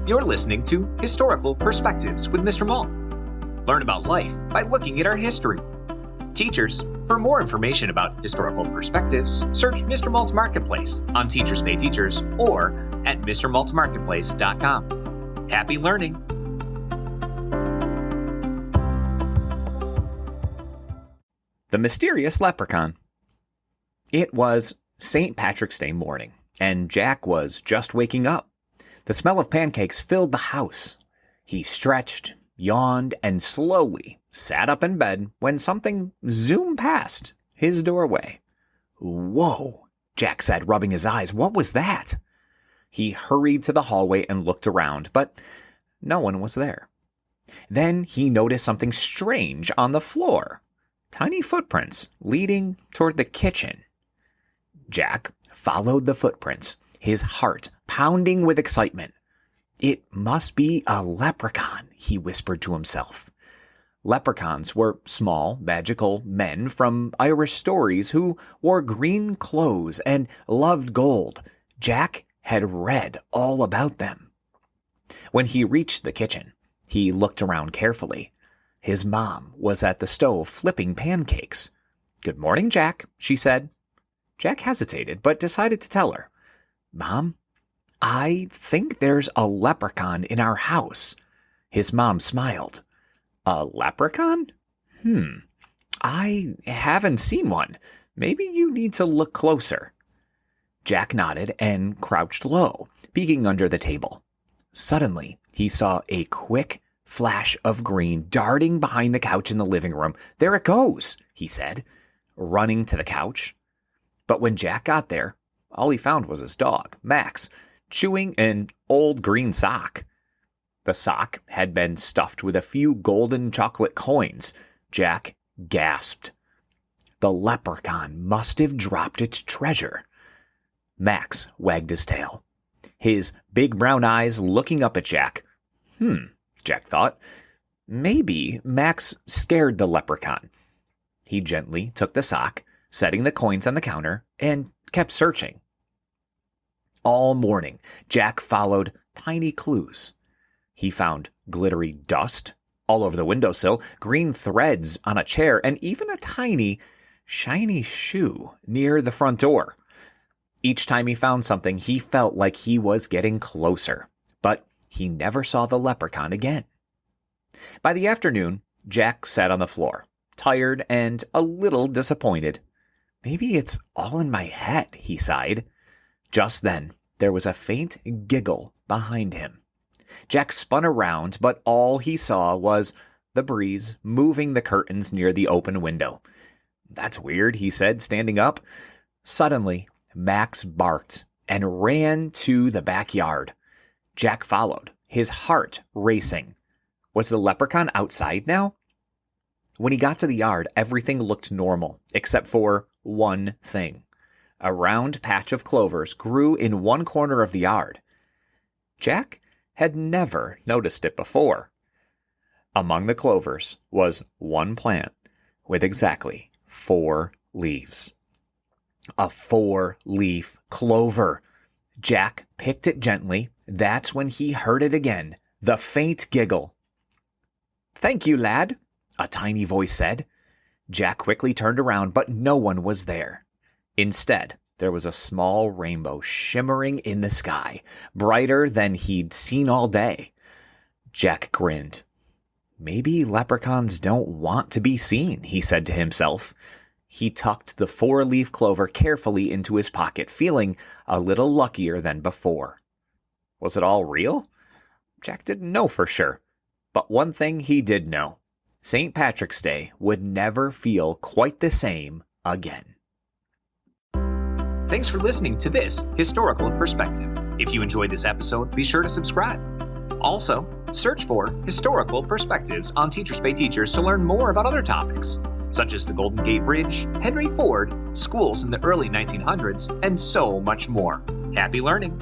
You're listening to Historical Perspectives with Mr. Malt. Learn about life by looking at our history. Teachers, for more information about historical perspectives, search Mr. Malt's Marketplace on Teachers Pay Teachers or at mrmaltmarketplace.com. Happy learning! The Mysterious Leprechaun. It was St. Patrick's Day morning, and Jack was just waking up. The smell of pancakes filled the house. He stretched, yawned, and slowly sat up in bed when something zoomed past his doorway. "Whoa," Jack said, rubbing his eyes. "What was that?" He hurried to the hallway and looked around, but no one was there. Then he noticed something strange on the floor. Tiny footprints leading toward the kitchen. Jack followed the footprints, his heart pounding with excitement. "It must be a leprechaun," he whispered to himself. Leprechauns were small, magical men from Irish stories who wore green clothes and loved gold. Jack had read all about them. When he reached the kitchen, he looked around carefully. His mom was at the stove flipping pancakes. "Good morning, Jack," she said. Jack hesitated, but decided to tell her. "Mom, I think there's a leprechaun in our house." His mom smiled. "A leprechaun? I haven't seen one. Maybe you need to look closer." Jack nodded and crouched low, peeking under the table. Suddenly, he saw a quick flash of green darting behind the couch in the living room. "There it goes," he said, running to the couch. But when Jack got there, all he found was his dog, Max, chewing an old green sock. The sock had been stuffed with a few golden chocolate coins. Jack gasped. The leprechaun must have dropped its treasure. Max wagged his tail, his big brown eyes looking up at Jack. Jack thought. Maybe Max scared the leprechaun. He gently took the sock, setting the coins on the counter, and kept searching. All morning, Jack followed tiny clues. He found glittery dust all over the windowsill, green threads on a chair, and even a tiny, shiny shoe near the front door. Each time he found something, he felt like he was getting closer, but he never saw the leprechaun again. By the afternoon, Jack sat on the floor, tired and a little disappointed. "Maybe it's all in my head," he sighed. Just then, there was a faint giggle behind him. Jack spun around, but all he saw was the breeze moving the curtains near the open window. "That's weird," he said, standing up. Suddenly, Max barked and ran to the backyard. Jack followed, his heart racing. Was the leprechaun outside now? When he got to the yard, everything looked normal, except for one thing. A round patch of clovers grew in one corner of the yard. Jack had never noticed it before. Among the clovers was one plant with exactly 4 leaves. A 4-leaf clover. Jack picked it gently. That's when he heard it again, the faint giggle. "Thank you, lad," a tiny voice said. Jack quickly turned around, but no one was there. Instead, there was a small rainbow shimmering in the sky, brighter than he'd seen all day. Jack grinned. "Maybe leprechauns don't want to be seen," he said to himself. He tucked the 4-leaf clover carefully into his pocket, feeling a little luckier than before. Was it all real? Jack didn't know for sure. But one thing he did know. St. Patrick's Day would never feel quite the same again. Thanks for listening to this Historical Perspective. If you enjoyed this episode, be sure to subscribe. Also, search for Historical Perspectives on Teachers Pay Teachers to learn more about other topics, such as the Golden Gate Bridge, Henry Ford, schools in the early 1900s, and so much more. Happy learning!